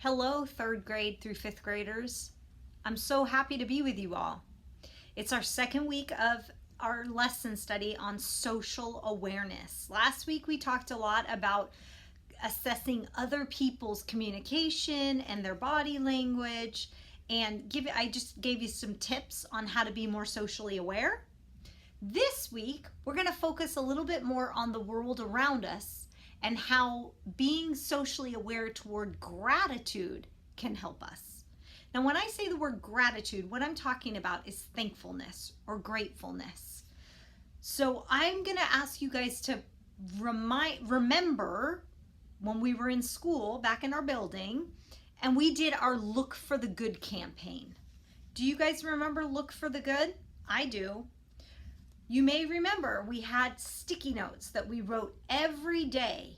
Hello, third grade through fifth graders. I'm so happy to be with you all. It's our second week of our lesson study on social awareness. Last week we talked a lot about assessing other people's communication and their body language, and I just gave you some tips on how to be more socially aware. This week we're going to focus a little bit more on the world around us and how being socially aware toward gratitude can help us. Now, when I say the word gratitude, what I'm talking about is thankfulness or gratefulness. So I'm going to ask you guys to remember when we were in school back in our building and we did our Look for the Good campaign. Do you guys remember Look for the Good? I do. You may remember we had sticky notes that we wrote every day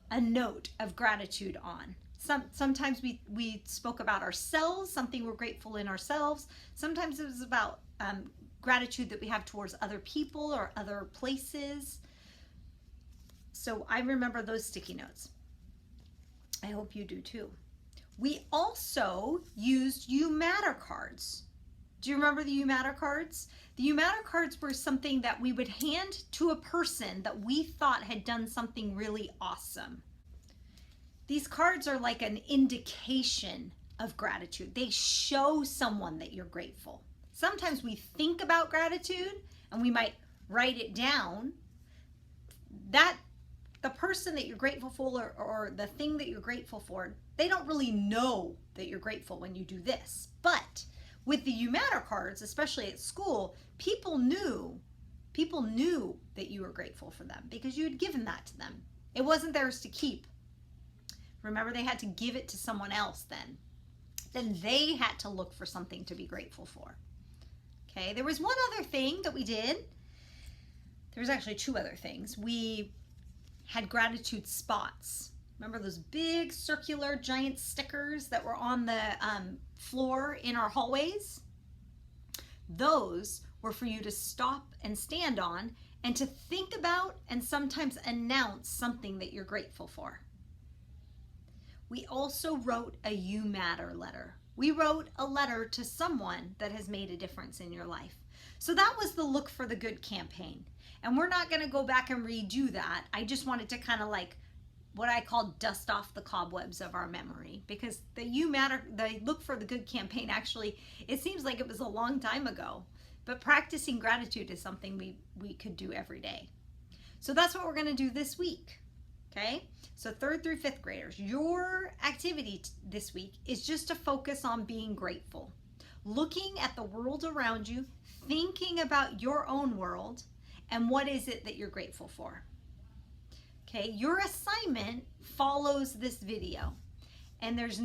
a note of gratitude on. Sometimes we spoke about ourselves, something we're grateful in ourselves. Sometimes it was about gratitude that we have towards other people or other places. So I remember those sticky notes. I hope you do too. We also used You Matter cards. Do you remember the You Matter cards? The You Matter cards were something that we would hand to a person that we thought had done something really awesome. These cards are like an indication of gratitude. They show someone that you're grateful. Sometimes we think about gratitude and we might write it down. That the person that you're grateful for or the thing that you're grateful for, they don't really know that you're grateful when you do this. But with the You Matter cards, especially at school, people knew that you were grateful for them because you had given that to them. It wasn't theirs to keep. Remember, they had to give it to someone else then. Then they had to look for something to be grateful for. Okay, there was one other thing that we did. There was actually two other things. We had gratitude spots. Remember those big circular giant stickers that were on the floor in our hallways? Those were for you to stop and stand on and to think about and sometimes announce something that you're grateful for. We also wrote a You Matter letter. We wrote a letter to someone that has made a difference in your life. So that was the Look for the Good campaign. And we're not going to go back and redo that. I just wanted to kind of like what I call dust off the cobwebs of our memory, because the Look for the Good campaign, actually, it seems like it was a long time ago, but practicing gratitude is something we could do every day. So that's what we're going to do this week. Okay, so third through fifth graders, your activity this week is just to focus on being grateful, looking at the world around you, thinking about your own world, and what is it that you're grateful for. Okay, your assignment follows this video, and there's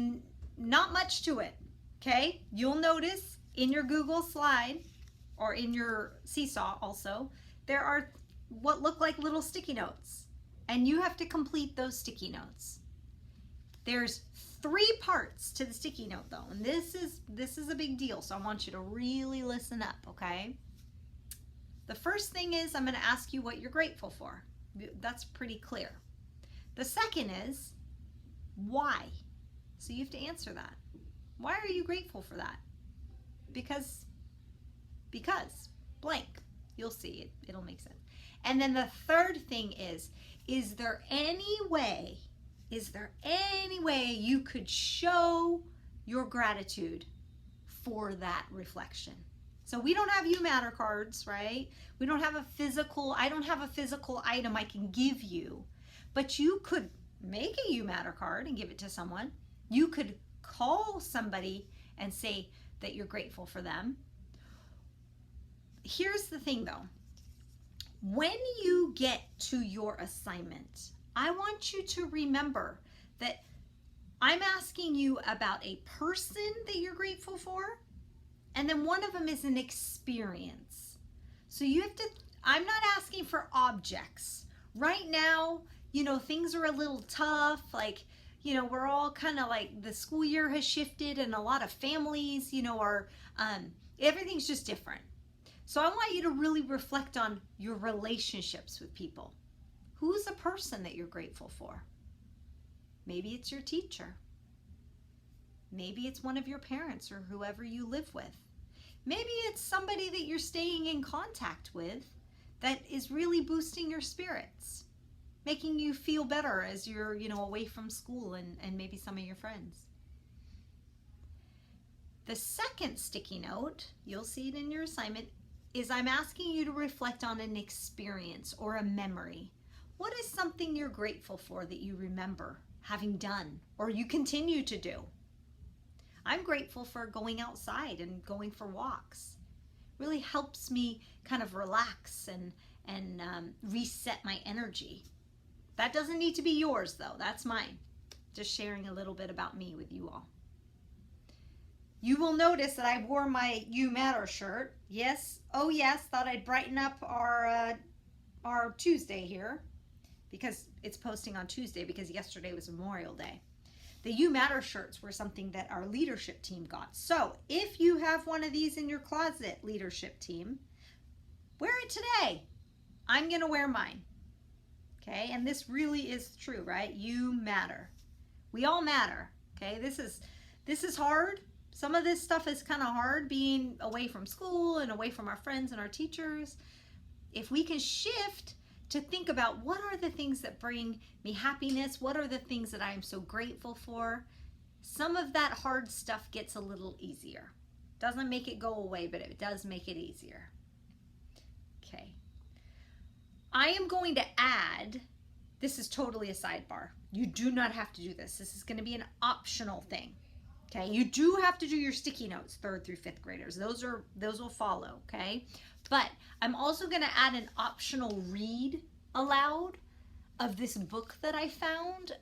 not much to it. Okay, you'll notice in your Google slide or in your Seesaw also, there are what look like little sticky notes. And you have to complete those sticky notes. There's 3 parts to the sticky note though, and this is a big deal, so I want you to really listen up, okay? The first thing is I'm going to ask you what you're grateful for. That's pretty clear. The second is why. So you have to answer that. Why are you grateful for that? Because blank. You'll see it. It'll make sense. And then the third thing is there any way you could show your gratitude for that reflection? So we don't have You Matter cards, right? I don't have a physical item I can give you, but you could make a You Matter card and give it to someone. You could call somebody and say that you're grateful for them. Here's the thing though. When you get to your assignment, I want you to remember that I'm asking you about a person that you're grateful for, and then one of them is an experience. So you have to, I'm not asking for objects. Right now, things are a little tough, like, we're all kind of like, the school year has shifted and a lot of families, are, everything's just different. So I want you to really reflect on your relationships with people. Who's a person that you're grateful for? Maybe it's your teacher. Maybe it's one of your parents or whoever you live with. Maybe it's somebody that you're staying in contact with that is really boosting your spirits, making you feel better as you're, away from school and maybe some of your friends. The second sticky note, you'll see it in your assignment, is I'm asking you to reflect on an experience or a memory. What is something you're grateful for that you remember having done or you continue to do? I'm grateful for going outside and going for walks. It really helps me kind of relax and reset my energy. That doesn't need to be yours though, that's mine. Just sharing a little bit about me with you all. You will notice that I wore my You Matter shirt. Yes, oh yes, thought I'd brighten up our Tuesday here because it's posting on Tuesday because yesterday was Memorial Day. The You Matter shirts were something that our leadership team got. So if you have one of these in your closet, leadership team, wear it today. I'm going to wear mine. Okay, and this really is true, right? You matter. We all matter. Okay, this is hard. Some of this stuff is kind of hard, being away from school and away from our friends and our teachers. If we can shift to think about what are the things that bring me happiness, what are the things that I am so grateful for, some of that hard stuff gets a little easier. Doesn't make it go away, but it does make it easier. Okay. I am going to add, this is totally a sidebar. You do not have to do this. This is going to be an optional thing. Okay, you do have to do your sticky notes, 3rd through 5th graders. Those will follow, okay? But I'm also going to add an optional read aloud of this book that I found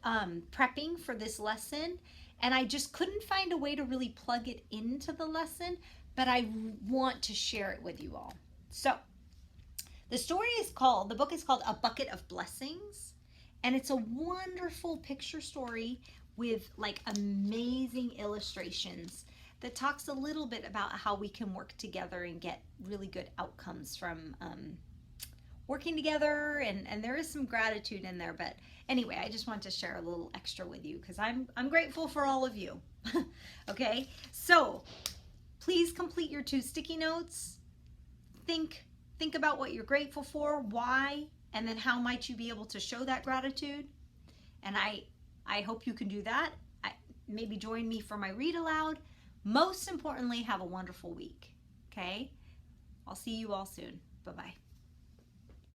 prepping for this lesson, and I just couldn't find a way to really plug it into the lesson, but I want to share it with you all. So the book is called A Bucket of Blessings, and it's a wonderful picture story with like amazing illustrations that talks a little bit about how we can work together and get really good outcomes from working together, and there is some gratitude in there. But anyway, I just want to share a little extra with you because I'm grateful for all of you. Okay, so please complete your 2 sticky notes. Think about what you're grateful for, why, and then how might you be able to show that gratitude. And I hope you can do that. Maybe join me for my read aloud. Most importantly, have a wonderful week. Okay? I'll see you all soon. Bye-bye.